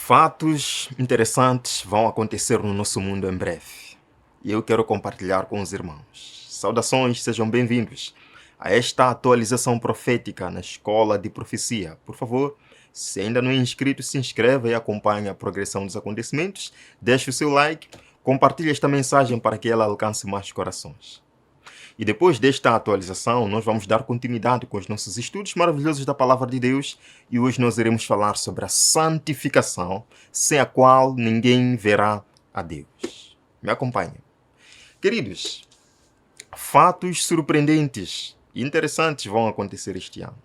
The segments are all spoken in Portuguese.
Fatos interessantes vão acontecer no nosso mundo em breve. E eu quero compartilhar com os irmãos. Saudações, sejam bem-vindos a esta atualização profética na Escola de Profecia. Por favor, se ainda não é inscrito, se inscreva e acompanhe a progressão dos acontecimentos. Deixe o seu like, compartilhe esta mensagem para que ela alcance mais corações. E depois desta atualização, nós vamos dar continuidade com os nossos estudos maravilhosos da Palavra de Deus. E hoje nós iremos falar sobre a santificação, sem a qual ninguém verá a Deus. Me acompanhe. Queridos, fatos surpreendentes e interessantes vão acontecer este ano.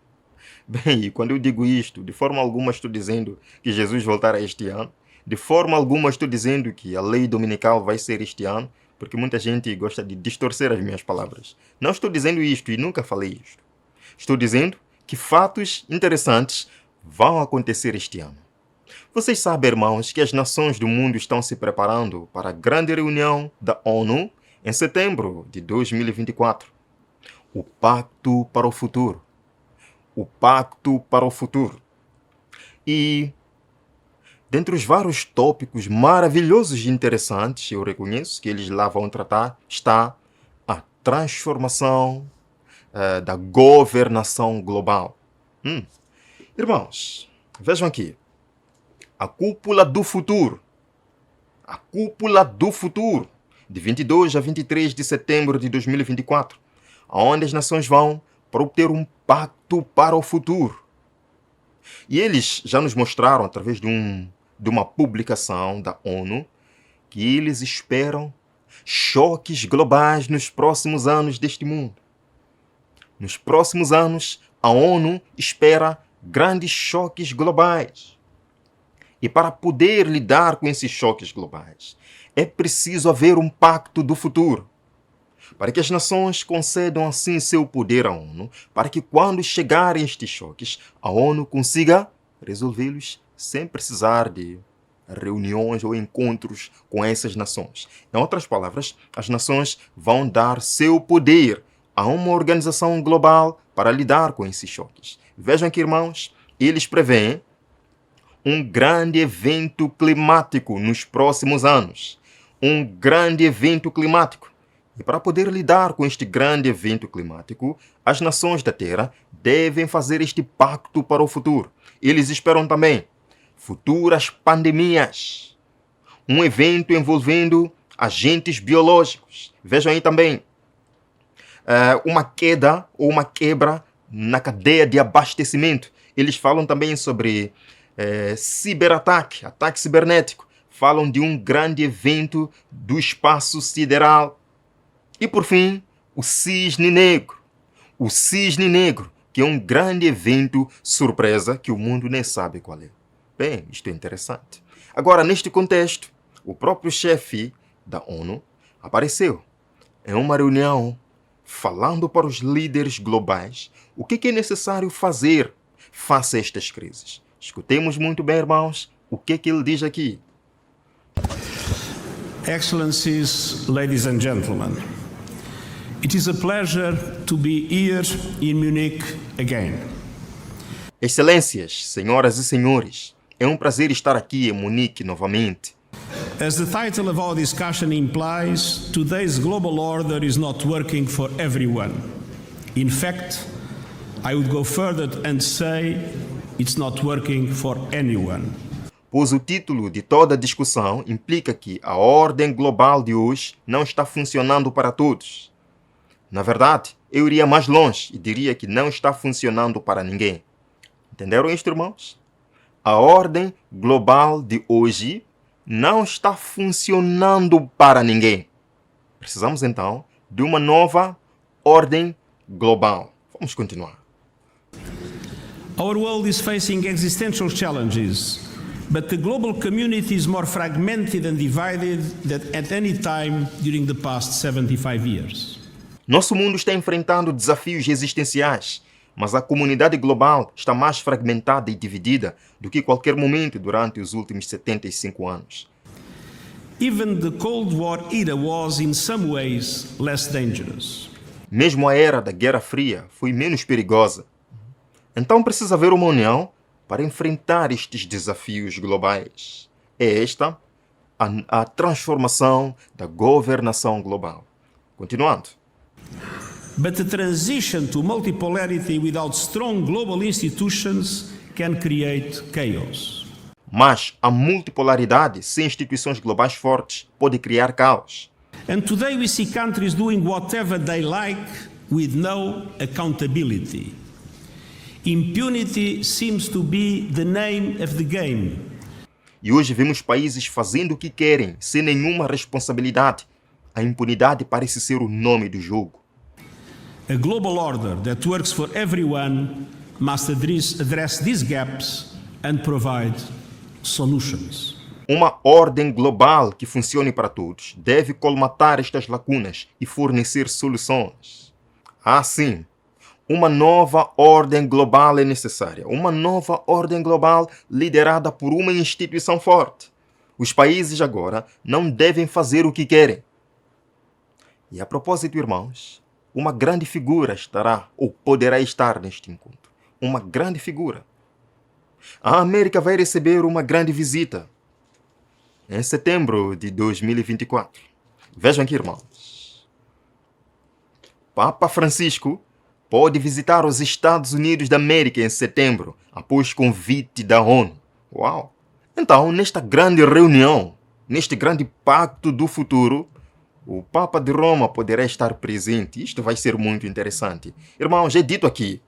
Bem, e quando eu digo isto, de forma alguma estou dizendo que Jesus voltará este ano. De forma alguma estou dizendo que a lei dominical vai ser este ano, porque muita gente gosta de distorcer as minhas palavras. Não estou dizendo isto e nunca falei isto. Estou dizendo que fatos interessantes vão acontecer este ano. Vocês sabem, irmãos, que as nações do mundo estão se preparando para a grande reunião da ONU em setembro de 2024. O Pacto para o Futuro. O Pacto para o Futuro. E dentre os vários tópicos maravilhosos e interessantes, eu reconheço que eles lá vão tratar, está a transformação da governação global. Irmãos, vejam aqui. A cúpula do futuro. A cúpula do futuro, de 22 a 23 de setembro de 2024, onde as nações vão para obter um pacto para o futuro. E eles já nos mostraram, através de uma publicação da ONU, que eles esperam choques globais nos próximos anos deste mundo. Nos próximos anos, a ONU espera grandes choques globais. E para poder lidar com esses choques globais, é preciso haver um pacto do futuro, para que as nações concedam assim seu poder à ONU, para que quando chegarem estes choques, a ONU consiga resolvê-los sem precisar de reuniões ou encontros com essas nações. Em outras palavras, as nações vão dar seu poder a uma organização global para lidar com esses choques. Vejam aqui, irmãos, eles prevêem um grande evento climático nos próximos anos. Um grande evento climático. E para poder lidar com este grande evento climático, as nações da Terra devem fazer este pacto para o futuro. Eles esperam também futuras pandemias. Um evento envolvendo agentes biológicos. Vejam aí também uma queda ou uma quebra na cadeia de abastecimento. Eles falam também sobre ciberataque, ataque cibernético. Falam de um grande evento do espaço sideral. E por fim, o Cisne Negro. O Cisne Negro, que é um grande evento surpresa que o mundo nem sabe qual é. Bem, isto é interessante. Agora, neste contexto, o próprio chefe da ONU apareceu em uma reunião falando para os líderes globais o que é necessário fazer face a estas crises. Escutemos muito bem, irmãos, o que ele diz aqui. Excellencies, ladies and gentlemen, it is a pleasure to be here in Munich again. Excelências, senhoras e senhores, é um prazer estar aqui em Munique novamente. As the title of our discussion implies, today's global order is not working for everyone. In fact, I would go further and say it's not working for anyone. Pois o título de toda a discussão implica que a ordem global de hoje não está funcionando para todos. Na verdade, eu iria mais longe e diria que não está funcionando para ninguém. Entenderam isto, irmãos? A ordem global de hoje não está funcionando para ninguém. Precisamos, então, de uma nova ordem global. Vamos continuar. Our world is facing existential challenges, but the global community is more fragmented and divided than at any time during the past 75 years. Nosso mundo está enfrentando desafios existenciais, mas a comunidade global está mais fragmentada e dividida do que qualquer momento durante os últimos 75 anos. Even the Cold War era was, in some ways, less dangerous. Mesmo a era da Guerra Fria foi menos perigosa. Então precisa haver uma união para enfrentar estes desafios globais. É esta a transformação da governação global. Continuando. But the transition to multipolarity without strong global institutions can create chaos. Mas a multipolaridade sem instituições globais fortes pode criar caos. And today we see countries doing whatever they like with no accountability. Impunity seems to be the name of the game. E hoje vemos países fazendo o que querem, sem nenhuma responsabilidade. A impunidade parece ser o nome do jogo. A global order that works for everyone must address these gaps and provide solutions. Uma ordem global que funcione para todos deve colmatar estas lacunas e fornecer soluções. Assim, uma nova ordem global é necessária. Uma nova ordem global liderada por uma instituição forte. Os países agora não devem fazer o que querem. E a propósito, irmãos, uma grande figura estará ou poderá estar neste encontro. Uma grande figura. A América vai receber uma grande visita em setembro de 2024. Vejam aqui, irmãos. Papa Francisco pode visitar os Estados Unidos da América em setembro, após convite da ONU. Uau! Então, nesta grande reunião, neste grande pacto do futuro, o Papa de Roma poderá estar presente. Isto vai ser muito interessante. Irmãos, é dito aqui,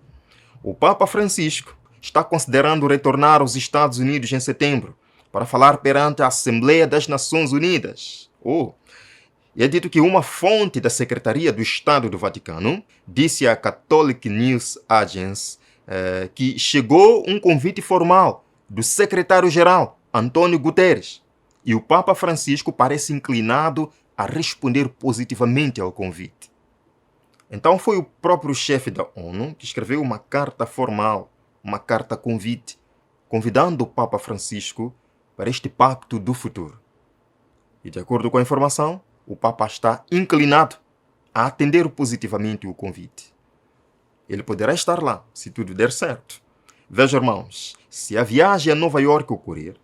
o Papa Francisco está considerando retornar aos Estados Unidos em setembro para falar perante a Assembleia das Nações Unidas. E é dito que uma fonte da Secretaria do Estado do Vaticano disse à Catholic News Agency que chegou um convite formal do secretário-geral, Antônio Guterres, e o Papa Francisco parece inclinado a responder positivamente ao convite. Então foi o próprio chefe da ONU que escreveu uma carta formal, uma carta convite, convidando o Papa Francisco para este pacto do futuro. E de acordo com a informação, o Papa está inclinado a atender positivamente o convite. Ele poderá estar lá, se tudo der certo. Veja, irmãos, se a viagem a Nova York ocorrer,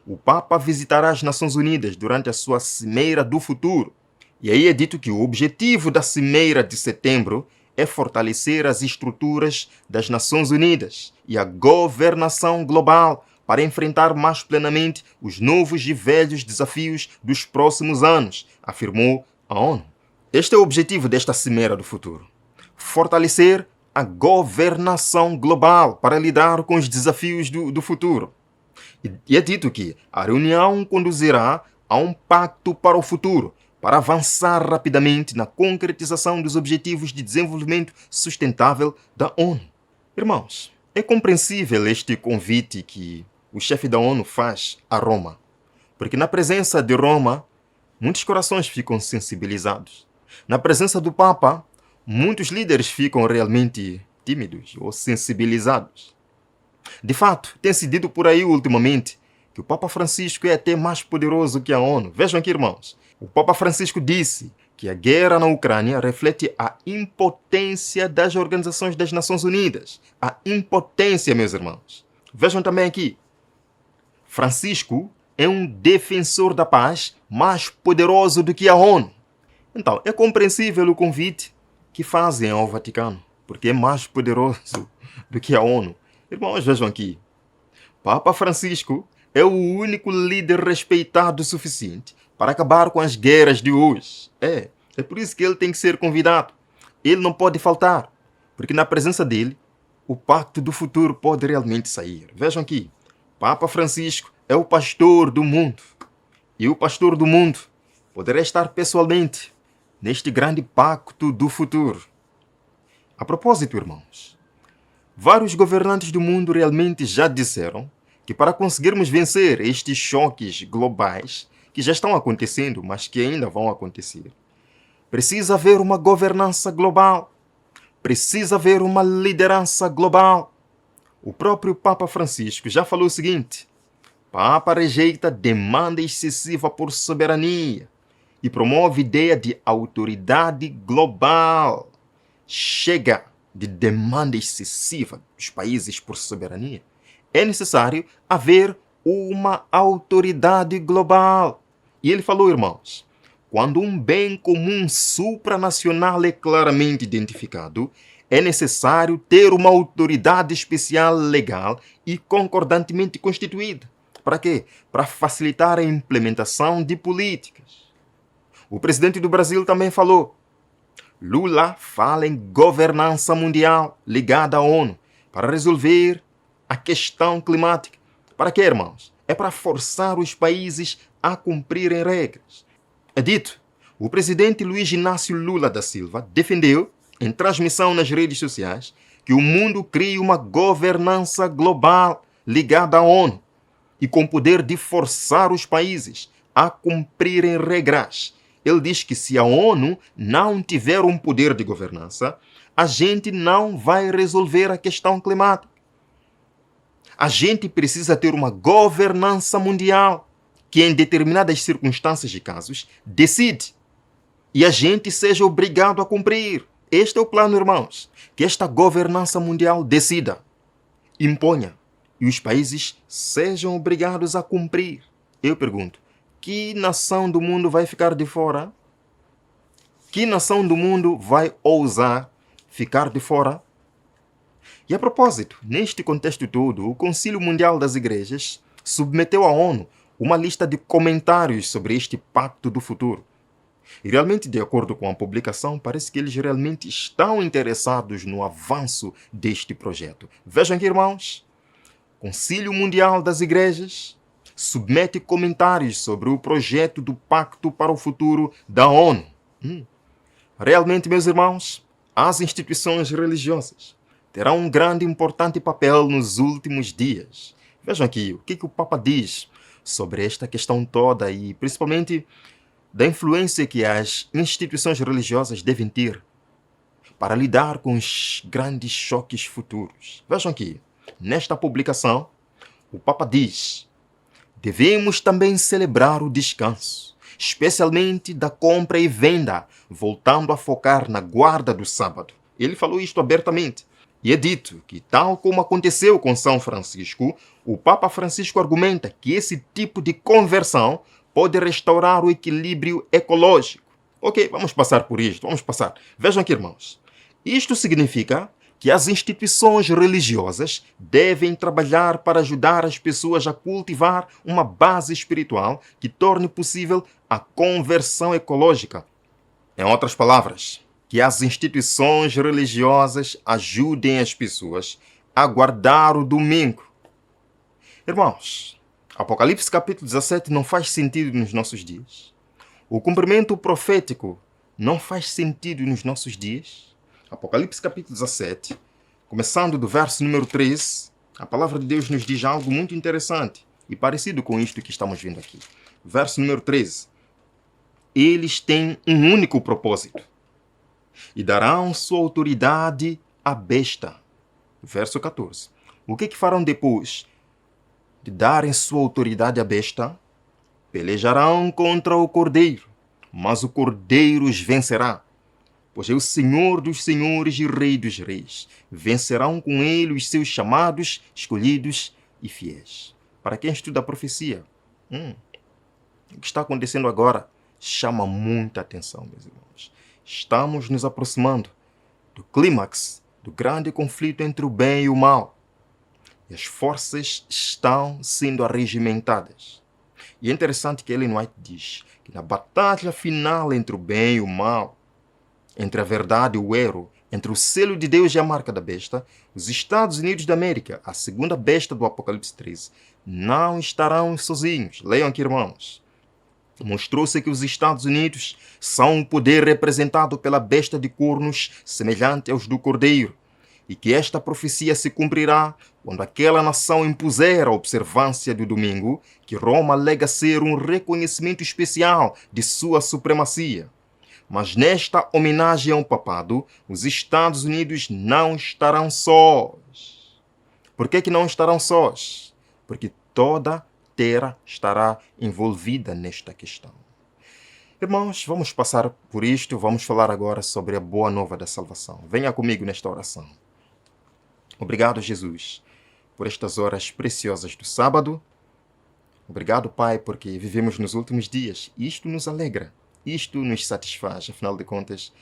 o Papa visitará as Nações Unidas durante a sua Cimeira do Futuro. E aí é dito que o objetivo da Cimeira de setembro é fortalecer as estruturas das Nações Unidas e a governação global para enfrentar mais plenamente os novos e velhos desafios dos próximos anos, afirmou a ONU. Este é o objetivo desta Cimeira do Futuro: fortalecer a governação global para lidar com os desafios do futuro. E é dito que a reunião conduzirá a um pacto para o futuro, para avançar rapidamente na concretização dos Objetivos de Desenvolvimento Sustentável da ONU. Irmãos, é compreensível este convite que o chefe da ONU faz a Roma, porque na presença de Roma, muitos corações ficam sensibilizados. Na presença do Papa, muitos líderes ficam realmente tímidos ou sensibilizados. De fato, tem se dito por aí ultimamente que o Papa Francisco é até mais poderoso que a ONU. Vejam aqui, irmãos. O Papa Francisco disse que a guerra na Ucrânia reflete a impotência das organizações das Nações Unidas. A impotência, meus irmãos. Vejam também aqui. Francisco é um defensor da paz mais poderoso do que a ONU. Então, é compreensível o convite que fazem ao Vaticano, porque é mais poderoso do que a ONU. Irmãos, vejam aqui. Papa Francisco é o único líder respeitado o suficiente para acabar com as guerras de hoje. É por isso que ele tem que ser convidado. Ele não pode faltar, porque na presença dele, o pacto do futuro pode realmente sair. Vejam aqui. Papa Francisco é o pastor do mundo. E o pastor do mundo poderá estar pessoalmente neste grande pacto do futuro. A propósito, irmãos, vários governantes do mundo realmente já disseram que para conseguirmos vencer estes choques globais que já estão acontecendo, mas que ainda vão acontecer, precisa haver uma governança global, precisa haver uma liderança global. O próprio Papa Francisco já falou o seguinte: Papa rejeita demanda excessiva por soberania e promove ideia de autoridade global. Chega de demanda excessiva dos países por soberania. é necessário haver uma autoridade global. E ele falou, irmãos, quando um bem comum supranacional é claramente identificado, é necessário ter uma autoridade especial legal e concordantemente constituída. Para quê? Para facilitar a implementação de políticas. O presidente do Brasil também falou. Lula fala em governança mundial ligada à ONU para resolver a questão climática. Para quê, irmãos? É para forçar os países a cumprirem regras. É dito, o presidente Luiz Inácio Lula da Silva defendeu, em transmissão nas redes sociais, que o mundo crie uma governança global ligada à ONU e com poder de forçar os países a cumprirem regras. Ele diz que se a ONU não tiver um poder de governança, a gente não vai resolver a questão climática. A gente precisa ter uma governança mundial que, em determinadas circunstâncias e casos, decide e a gente seja obrigado a cumprir. Este é o plano, irmãos. Que esta governança mundial decida, imponha e os países sejam obrigados a cumprir. Eu pergunto, que nação do mundo vai ficar de fora? Que nação do mundo vai ousar ficar de fora? E a propósito, neste contexto todo, o Concílio Mundial das Igrejas submeteu à ONU uma lista de comentários sobre este pacto do futuro. E realmente, de acordo com a publicação, parece que eles realmente estão interessados no avanço deste projeto. Vejam aqui, irmãos, Concílio Mundial das Igrejas submete comentários sobre o projeto do Pacto para o Futuro da ONU. Realmente, meus irmãos, as instituições religiosas terão um grande e importante papel nos últimos dias. Vejam aqui o que o Papa diz sobre esta questão toda e, principalmente, da influência que as instituições religiosas devem ter para lidar com os grandes choques futuros. Vejam aqui, nesta publicação, o Papa diz: devemos também celebrar o descanso, especialmente da compra e venda, voltando a focar na guarda do sábado. Ele falou isto abertamente. E é dito que, tal como aconteceu com São Francisco, o Papa Francisco argumenta que esse tipo de conversão pode restaurar o equilíbrio ecológico. Ok, vamos passar por isto, vamos passar. Vejam aqui, irmãos. Isto significa que as instituições religiosas devem trabalhar para ajudar as pessoas a cultivar uma base espiritual que torne possível a conversão ecológica. Em outras palavras, que as instituições religiosas ajudem as pessoas a guardar o domingo. Irmãos, Apocalipse capítulo 17 não faz sentido nos nossos dias. O cumprimento profético não faz sentido nos nossos dias. Apocalipse capítulo 17, começando do verso número 13, a palavra de Deus nos diz algo muito interessante e parecido com isto que estamos vendo aqui. Verso número 13. Eles têm um único propósito e darão sua autoridade à besta. Verso 14. O que farão depois de darem sua autoridade à besta? Pelejarão contra o cordeiro, mas o cordeiro os vencerá, pois é o Senhor dos senhores e Rei dos reis. Vencerão com ele os seus chamados, escolhidos e fiéis. Para quem estuda a profecia, o que está acontecendo agora chama muita atenção, meus irmãos. Estamos nos aproximando do clímax do grande conflito entre o bem e o mal. E as forças estão sendo arregimentadas. E é interessante que Ellen White diz que na batalha final entre o bem e o mal, entre a verdade e o erro, entre o selo de Deus e a marca da besta, os Estados Unidos da América, a segunda besta do Apocalipse 13, não estarão sozinhos. Leiam aqui, irmãos. Mostrou-se que os Estados Unidos são um poder representado pela besta de cornos semelhante aos do cordeiro, e que esta profecia se cumprirá quando aquela nação impuser a observância do domingo, que Roma alega ser um reconhecimento especial de sua supremacia. Mas nesta homenagem ao papado, os Estados Unidos não estarão sós. Por que não estarão sós? Porque toda terra estará envolvida nesta questão. Irmãos, vamos passar por isto, vamos falar agora sobre a boa nova da salvação. Venha comigo nesta oração. Obrigado, Jesus, por estas horas preciosas do sábado. Obrigado, Pai, porque vivemos nos últimos dias. Isto nos alegra, isto nos satisfaz. Afinal de contas,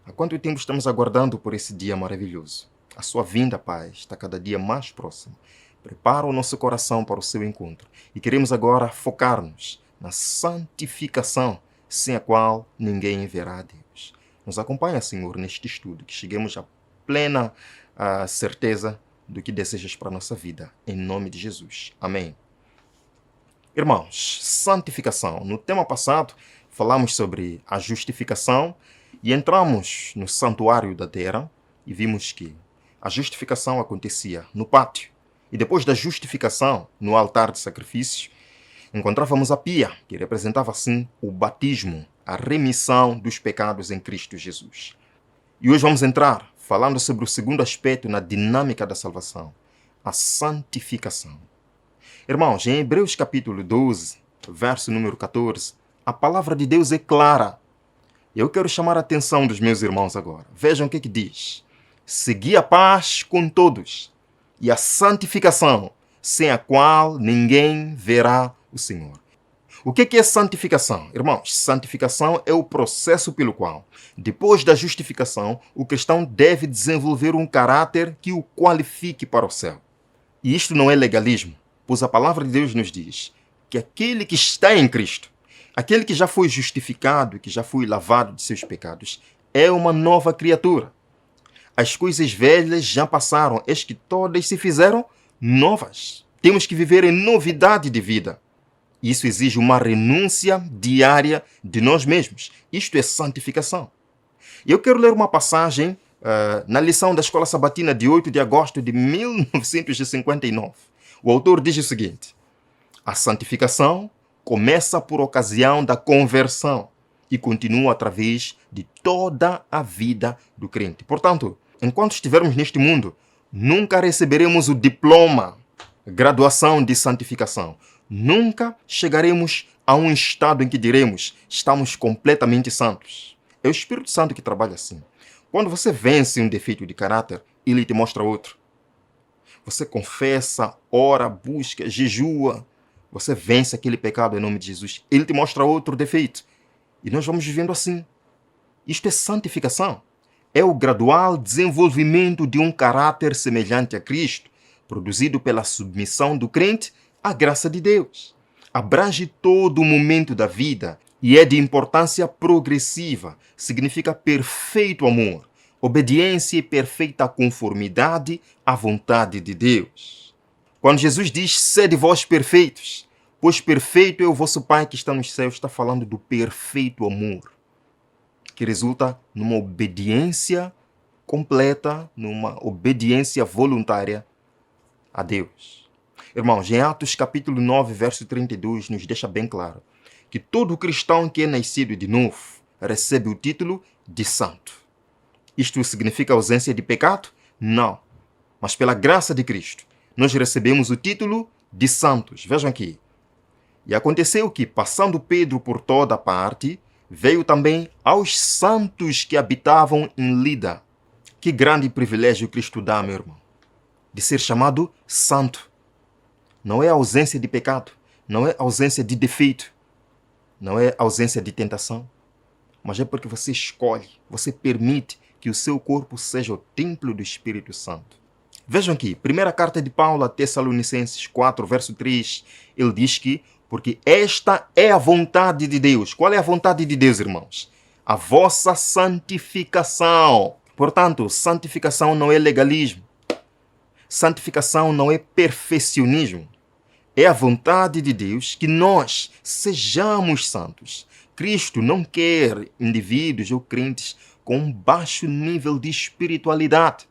há quanto tempo estamos aguardando por esse dia maravilhoso? A sua vinda, Pai, está cada dia mais próxima. Prepara o nosso coração para o seu encontro. E queremos agora focar-nos na santificação, sem a qual ninguém verá a Deus. Nos acompanha, Senhor, neste estudo, que cheguemos à plena certeza do que desejas para a nossa vida. Em nome de Jesus. Amém. Irmãos, santificação. No tema passado, falamos sobre a justificação e entramos no santuário da terra e vimos que a justificação acontecia no pátio. E depois da justificação, no altar de sacrifício, encontrávamos a pia, que representava assim o batismo, a remissão dos pecados em Cristo Jesus. E hoje vamos entrar falando sobre o segundo aspecto na dinâmica da salvação, a santificação. Irmãos, em Hebreus capítulo 12, verso número 14, a palavra de Deus é clara. Eu quero chamar a atenção dos meus irmãos agora. Vejam o que diz. Segui a paz com todos e a santificação, sem a qual ninguém verá o Senhor. O que é santificação? Irmãos, santificação é o processo pelo qual, depois da justificação, o cristão deve desenvolver um caráter que o qualifique para o céu. E isto não é legalismo, pois a palavra de Deus nos diz que aquele que está em Cristo, aquele que já foi justificado, que já foi lavado de seus pecados, é uma nova criatura. As coisas velhas já passaram, eis que todas se fizeram novas. Temos que viver em novidade de vida. Isso exige uma renúncia diária de nós mesmos. Isto é santificação. Eu quero ler uma passagem na lição da Escola Sabatina de 8 de agosto de 1959. O autor diz o seguinte: a santificação começa por ocasião da conversão e continua através de toda a vida do crente. Portanto, enquanto estivermos neste mundo, nunca receberemos o diploma, graduação de santificação. Nunca chegaremos a um estado em que diremos, estamos completamente santos. É o Espírito Santo que trabalha assim. Quando você vence um defeito de caráter, ele te mostra outro. Você confessa, ora, busca, jejua. Você vence aquele pecado em nome de Jesus. Ele te mostra outro defeito. E nós vamos vivendo assim. Isto é santificação. É o gradual desenvolvimento de um caráter semelhante a Cristo, produzido pela submissão do crente à graça de Deus. Abrange todo o momento da vida e é de importância progressiva. Significa perfeito amor, obediência e perfeita conformidade à vontade de Deus. Quando Jesus diz, sede vós perfeitos, pois perfeito é o vosso Pai que está nos céus, está falando do perfeito amor, que resulta numa obediência completa, numa obediência voluntária a Deus. Irmãos, em Atos capítulo 9, verso 32, nos deixa bem claro que todo cristão que é nascido de novo recebe o título de santo. Isto significa ausência de pecado? Não. Mas pela graça de Cristo, nós recebemos o título de santos. Vejam aqui. E aconteceu que, passando Pedro por toda parte, veio também aos santos que habitavam em Lida. Que grande privilégio Cristo dá, meu irmão, de ser chamado santo. Não é ausência de pecado, não é ausência de defeito, não é ausência de tentação, mas é porque você escolhe, você permite que o seu corpo seja o templo do Espírito Santo. Vejam aqui, primeira carta de Paulo a Tessalonicenses 4, verso 3, ele diz que, porque esta é a vontade de Deus. Qual é a vontade de Deus, irmãos? A vossa santificação. Portanto, santificação não é legalismo. Santificação não é perfeccionismo. É a vontade de Deus que nós sejamos santos. Cristo não quer indivíduos ou crentes com um baixo nível de espiritualidade.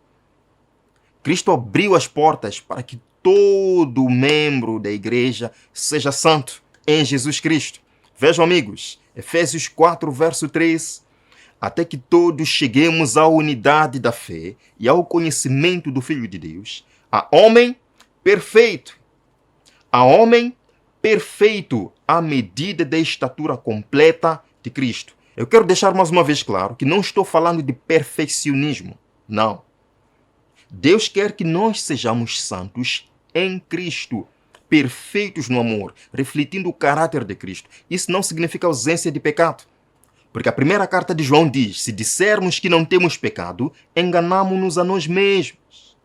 Cristo abriu as portas para que todo membro da igreja seja santo em Jesus Cristo. Vejam, amigos, Efésios 4, verso 3. Até que todos cheguemos à unidade da fé e ao conhecimento do Filho de Deus, a homem perfeito. A homem perfeito à medida da estatura completa de Cristo. Eu quero deixar mais uma vez claro que não estou falando de perfeccionismo. Não. Deus quer que nós sejamos santos em Cristo, perfeitos no amor, refletindo o caráter de Cristo. Isso não significa ausência de pecado. Porque a primeira carta de João diz: se dissermos que não temos pecado, enganamo-nos a nós mesmos.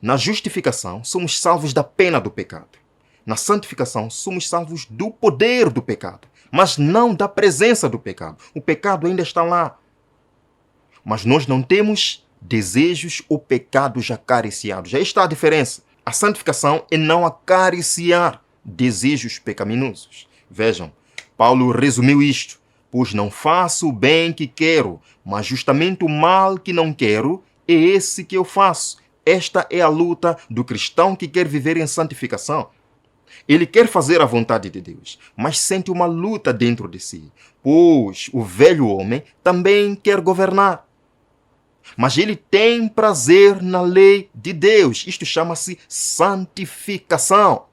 Na justificação, somos salvos da pena do pecado. Na santificação, somos salvos do poder do pecado, mas não da presença do pecado. O pecado ainda está lá. Mas nós não temos desejos ou pecados acariciados. Aí está a diferença. A santificação é não acariciar desejos pecaminosos. Vejam, Paulo resumiu isto: pois não faço o bem que quero, mas justamente o mal que não quero é esse que eu faço. Esta é a luta do cristão que quer viver em santificação. Ele quer fazer a vontade de Deus, mas sente uma luta dentro de si, pois o velho homem também quer governar. Mas ele tem prazer na lei de Deus. Isto chama-se santificação.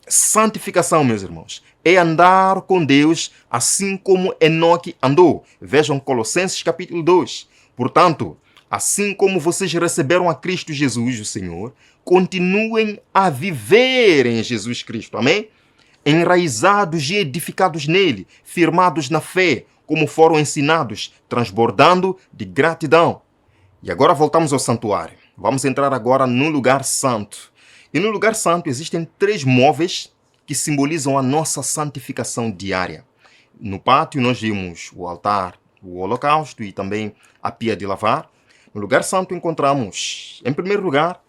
Santificação, meus irmãos, é andar com Deus assim como Enoque andou. Vejam Colossenses capítulo 2. Portanto, assim como vocês receberam a Cristo Jesus, o Senhor, continuem a viver em Jesus Cristo. Amém? Enraizados e edificados nele, firmados na fé, como foram ensinados, transbordando de gratidão. E agora voltamos ao santuário. Vamos entrar agora no lugar santo. E no lugar santo existem 3 móveis que simbolizam a nossa santificação diária. No pátio nós vimos o altar, o holocausto e também a pia de lavar. No lugar santo encontramos, em primeiro lugar,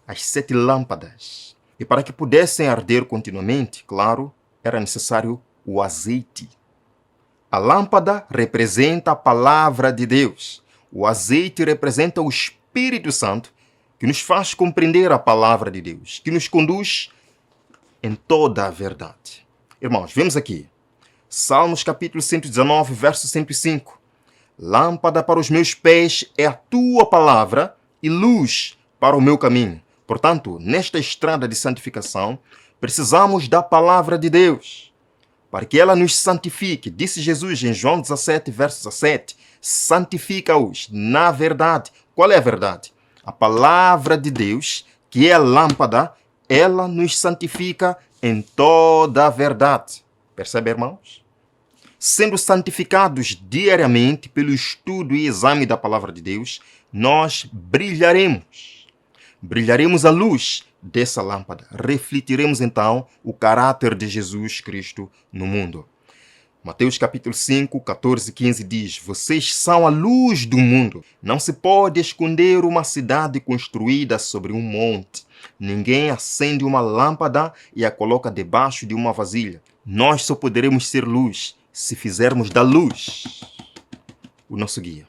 as 7 lâmpadas. E para que pudessem arder continuamente, claro, era necessário o azeite. A lâmpada representa a palavra de Deus. O azeite representa o Espírito Santo, que nos faz compreender a palavra de Deus, que nos conduz em toda a verdade. Irmãos, vemos aqui, Salmos capítulo 119, verso 105. Lâmpada para os meus pés é a tua palavra e luz para o meu caminho. Portanto, nesta estrada de santificação, precisamos da palavra de Deus, para que ela nos santifique. Disse Jesus em João 17, verso 17, santifica-os na verdade. Qual é a verdade? A palavra de Deus, que é a lâmpada, ela nos santifica em toda a verdade. Percebe, irmãos? Sendo santificados diariamente pelo estudo e exame da palavra de Deus, nós brilharemos. Brilharemos a luz dessa lâmpada. Refletiremos então o caráter de Jesus Cristo no mundo. Mateus capítulo 5, 14 e 15 diz: vocês são a luz do mundo. Não se pode esconder uma cidade construída sobre um monte. Ninguém acende uma lâmpada e a coloca debaixo de uma vasilha. Nós só poderemos ser luz se fizermos da luz o nosso guia.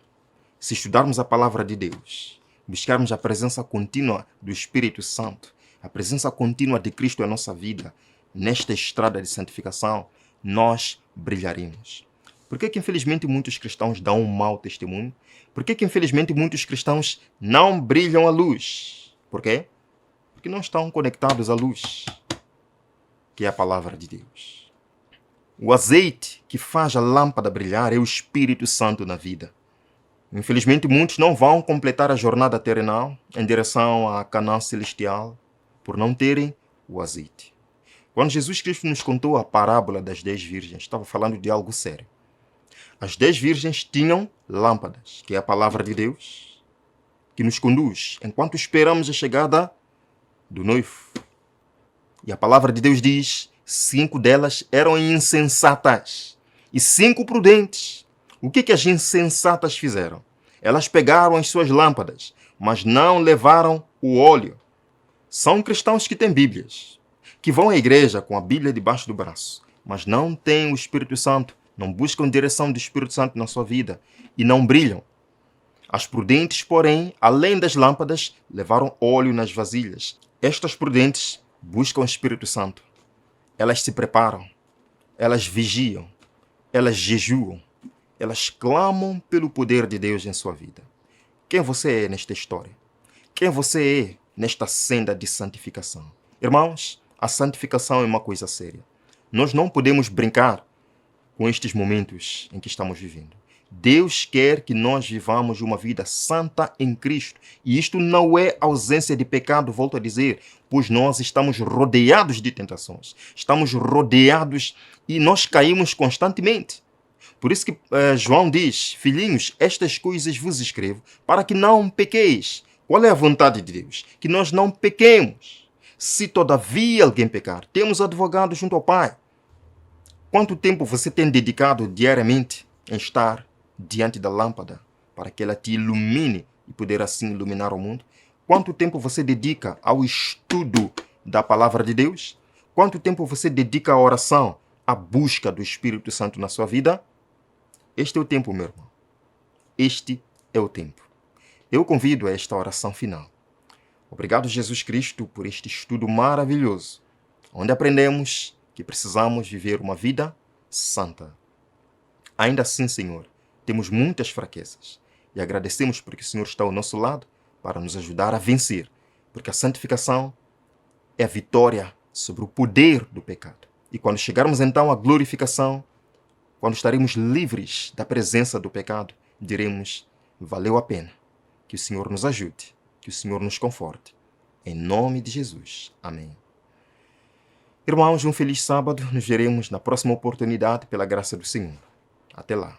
Se estudarmos a palavra de Deus, buscarmos a presença contínua do Espírito Santo, a presença contínua de Cristo em nossa vida, nesta estrada de santificação, nós brilharemos. Por que infelizmente muitos cristãos dão um mau testemunho? Por que infelizmente muitos cristãos não brilham a luz? Por quê? Porque não estão conectados à luz, que é a palavra de Deus. O azeite que faz a lâmpada brilhar é o Espírito Santo na vida. Infelizmente muitos não vão completar a jornada terrenal em direção à Canaã celestial por não terem o azeite. Quando Jesus Cristo nos contou a parábola das 10 virgens, estava falando de algo sério. As 10 virgens tinham lâmpadas, que é a palavra de Deus, que nos conduz enquanto esperamos a chegada do noivo. E a palavra de Deus diz: 5 delas eram insensatas e 5 prudentes. O que as insensatas fizeram? Elas pegaram as suas lâmpadas, mas não levaram o óleo. São cristãos que têm Bíblias, que vão à igreja com a Bíblia debaixo do braço, mas não têm o Espírito Santo, não buscam direção do Espírito Santo na sua vida e não brilham. As prudentes, porém, além das lâmpadas, levaram óleo nas vasilhas. Estas prudentes buscam o Espírito Santo. Elas se preparam, elas vigiam, elas jejuam, elas clamam pelo poder de Deus em sua vida. Quem você é nesta história? Quem você é nesta senda de santificação? Irmãos, a santificação é uma coisa séria. Nós não podemos brincar com estes momentos em que estamos vivendo. Deus quer que nós vivamos uma vida santa em Cristo. E isto não é ausência de pecado, volto a dizer, pois nós estamos rodeados de tentações. Estamos rodeados e nós caímos constantemente. Por isso que João diz: filhinhos, estas coisas vos escrevo para que não pequeis. Qual é a vontade de Deus? Que nós não pequemos. Se todavia alguém pecar, temos advogado junto ao Pai. Quanto tempo você tem dedicado diariamente em estar diante da lâmpada para que ela te ilumine e poder assim iluminar o mundo? Quanto tempo você dedica ao estudo da palavra de Deus? Quanto tempo você dedica à oração, à busca do Espírito Santo na sua vida? Este é o tempo, meu irmão. Este é o tempo. Eu convido a esta oração final. Obrigado, Jesus Cristo, por este estudo maravilhoso, onde aprendemos que precisamos viver uma vida santa. Ainda assim, Senhor, temos muitas fraquezas e agradecemos porque o Senhor está ao nosso lado para nos ajudar a vencer, porque a santificação é a vitória sobre o poder do pecado. E quando chegarmos então à glorificação, quando estaremos livres da presença do pecado, diremos: valeu a pena. Que o Senhor nos ajude, que o Senhor nos conforte. Em nome de Jesus. Amém. Irmãos, um feliz sábado. Nos veremos na próxima oportunidade pela graça do Senhor. Até lá.